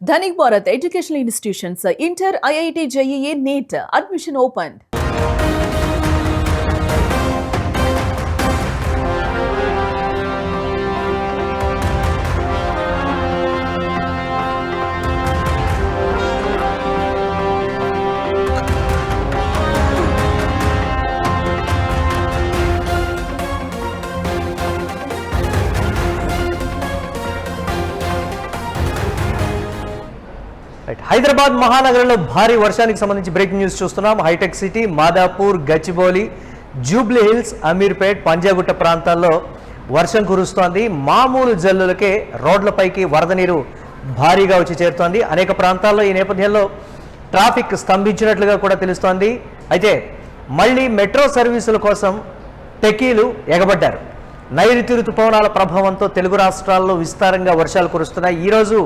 Dhanik Bharat Educational Institutions, Inter, IIT, JEE, NEET, admission opened. Hyderabad మహానగరంలో భారీ వర్షానికి సంబంధించి బ్రేకింగ్ న్యూస్ చూస్తున్నాం. హైటెక్ City, Madhapur, Gachibowli, Jubilee Hills, Ameerpet, Panjagutta ప్రాంతాల్లో వర్షం కురుస్తోంది. మామూలు జల్లులకే రోడ్లపైకి వరద నీరు భారీగా వచ్చి చేరుతోంది. అనేక ప్రాంతాల్లో ఈ నేపథ్యంలో ట్రాఫిక్ స్తంభించినట్లుగా కూడా తెలుస్తోంది. అయితే మళ్ళీ మెట్రో సర్వీసుల కోసం టెకీలు ఎగబడ్డారు. నైరుతి రుతుపవనాల ప్రభావంతో తెలుగు రాష్ట్రాల్లో విస్తారంగా వర్షాలు కురుస్తున్నాయి. ఈరోజు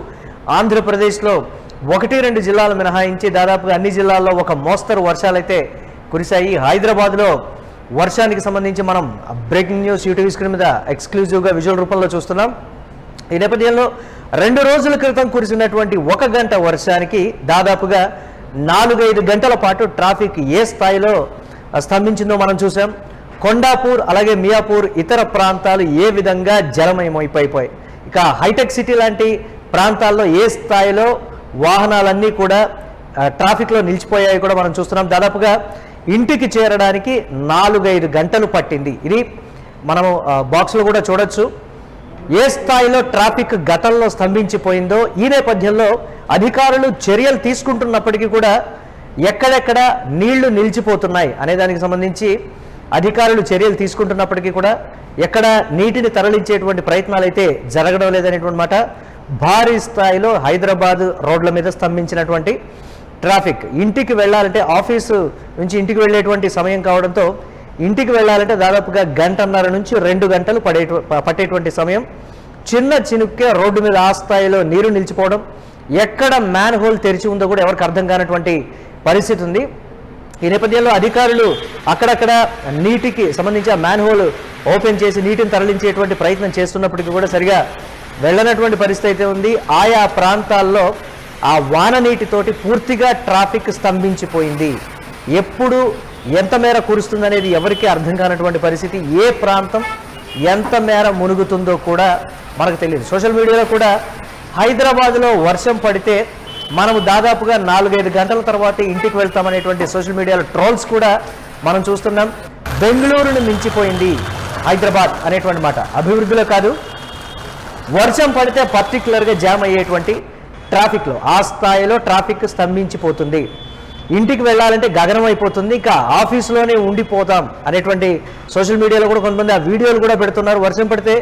ఆంధ్రప్రదేశ్లో 1-2 జిల్లాలు మినహాయించి దాదాపుగా అన్ని జిల్లాల్లో ఒక మోస్తరు వర్షాలైతే కురిశాయి. హైదరాబాద్లో వర్షానికి సంబంధించి మనం బ్రేకింగ్ న్యూస్ యూటీవీ స్క్రీన్ మీద ఎక్స్క్లూజివ్గా విజువల్ రూపంలో చూస్తున్నాం. ఈ నేపథ్యంలో 2 రోజుల క్రితం కురిసినటువంటి 1 గంట వర్షానికి దాదాపుగా 4-5 గంటల పాటు ట్రాఫిక్ ఏ స్థాయిలో స్తంభించిందో మనం చూసాం. కొండాపూర్ అలాగే మియాపూర్ ఇతర ప్రాంతాలు ఏ విధంగా జలమయమైపోయాయి. ఇక హైటెక్ సిటీ లాంటి ప్రాంతాల్లో ఏ స్థాయిలో వాహనాలన్నీ కూడా ట్రాఫిక్లో నిలిచిపోయాయి కూడా మనం చూస్తున్నాం. దాదాపుగా ఇంటికి చేరడానికి 4-5 గంటలు పట్టింది. ఇది మనం బాక్స్లో కూడా చూడొచ్చు. ఏ స్థాయిలో ట్రాఫిక్ గతంలో స్తంభించిపోయిందో ఈ నేపథ్యంలో అధికారులు చర్యలు తీసుకుంటున్నప్పటికీ కూడా ఎక్కడెక్కడ నీళ్లు నిలిచిపోతున్నాయి అనే దానికి సంబంధించి అధికారులు చర్యలు తీసుకుంటున్నప్పటికీ కూడా ఎక్కడ నీటిని తరలించేటువంటి ప్రయత్నాలు అయితే జరగడం లేదనేటువంటి మాట. భారీ స్థాయిలో హైదరాబాద్ రోడ్ల మీద స్తంభించినటువంటి ట్రాఫిక్. ఇంటికి వెళ్ళాలంటే ఆఫీసు నుంచి ఇంటికి వెళ్ళేటువంటి సమయం కావడంతో ఇంటికి వెళ్ళాలంటే దాదాపుగా 1.5 నుంచి 2 గంటలు పట్టేటువంటి సమయం. చిన్న చినుక్కే రోడ్డు మీద ఆ స్థాయిలో నీరు నిలిచిపోవడం, ఎక్కడ మ్యాన్ హోల్ తెరిచి ఉందో కూడా ఎవరికి అర్థం కానటువంటి పరిస్థితి ఉంది. ఈ నేపథ్యంలో అధికారులు అక్కడక్కడ నీటికి సంబంధించి ఆ మ్యాన్ హోల్ ఓపెన్ చేసి నీటిని తరలించేటువంటి ప్రయత్నం చేస్తున్నప్పటికీ కూడా సరిగా వెళ్ళనటువంటి పరిస్థితి అయితే ఉంది. ఆయా ప్రాంతాల్లో ఆ వాన నీటితోటి పూర్తిగా ట్రాఫిక్ స్తంభించిపోయింది. ఎప్పుడు ఎంత మేర కురుస్తుందనేది ఎవరికీ అర్థం కానటువంటి పరిస్థితి. ఏ ప్రాంతం ఎంత మేర మునుగుతుందో కూడా మనకు తెలియదు. సోషల్ మీడియాలో కూడా హైదరాబాద్లో వర్షం పడితే మనము దాదాపుగా 4-5 గంటల తర్వాత ఇంటికి వెళ్తామనేటువంటి సోషల్ మీడియాలో ట్రోల్స్ కూడా మనం చూస్తున్నాం. బెంగళూరును మించిపోయింది హైదరాబాద్ అనేటువంటి మాట. అభివృద్ధిలో కాదు, వర్షం పడితే పర్టికులర్గా జామ్ అయ్యేటువంటి ట్రాఫిక్లో ఆ స్థాయిలో ట్రాఫిక్ స్తంభించిపోతుంది. ఇంటికి వెళ్ళాలంటే గగనం అయిపోతుంది, ఇక ఆఫీసులోనే ఉండిపోతాం అనేటువంటి సోషల్ మీడియాలో కూడా కొంతమంది ఆ వీడియోలు కూడా పెడుతున్నారు. వర్షం పడితే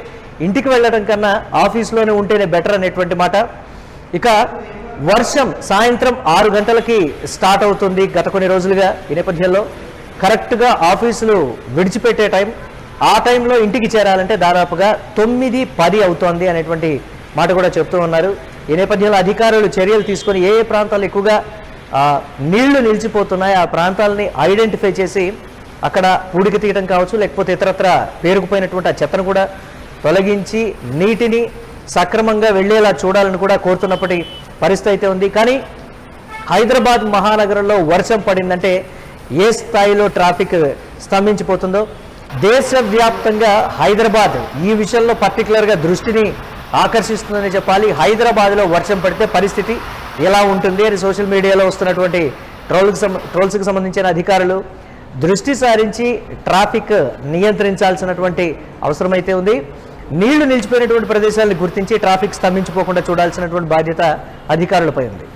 ఇంటికి వెళ్ళడం కన్నా ఆఫీసులోనే ఉంటేనే బెటర్ అనేటువంటి మాట. ఇక వర్షం సాయంత్రం 6 గంటలకి స్టార్ట్ అవుతుంది గత కొన్ని రోజులుగా. ఈ నేపథ్యంలో కరెక్ట్గా ఆఫీసులు విడిచిపెట్టే టైం, ఆ టైంలో ఇంటికి చేరాలంటే దాదాపుగా 9-10 అవుతోంది అనేటువంటి మాట కూడా చెప్తూ ఉన్నారు. ఈ నేపథ్యంలో అధికారులు చర్యలు తీసుకొని ఏ ప్రాంతాలు ఎక్కువగా నీళ్లు నిలిచిపోతున్నాయి ఆ ప్రాంతాలని ఐడెంటిఫై చేసి అక్కడ పూడికి తీయడం కావచ్చు, లేకపోతే ఇతరత్ర పేరుకుపోయినటువంటి ఆ చెత్తను కూడా తొలగించి నీటిని సక్రమంగా వెళ్ళేలా చూడాలని కూడా కోరుతున్నప్పటి పరిస్థితి అయితే ఉంది. కానీ హైదరాబాద్ మహానగరంలో వర్షం పడిందంటే ఏ స్థాయిలో ట్రాఫిక్ స్తంభించిపోతుందో. దేశవ్యాప్తంగా హైదరాబాద్ ఈ విషయంలో పర్టికులర్గా దృష్టిని ఆకర్షిస్తుందని చెప్పాలి. హైదరాబాద్లో వర్షం పడితే పరిస్థితి ఎలా ఉంటుంది అని సోషల్ మీడియాలో వస్తున్నటువంటి ట్రోల్స్కి సంబంధించిన అధికారులు దృష్టి సారించి ట్రాఫిక్ నియంత్రించాల్సినటువంటి అవసరమైతే ఉంది. నీళ్లు నిలిచిపోయినటువంటి ప్రదేశాలను గుర్తించి ట్రాఫిక్ స్తంభించిపోకుండా చూడాల్సినటువంటి బాధ్యత అధికారులపై ఉంది.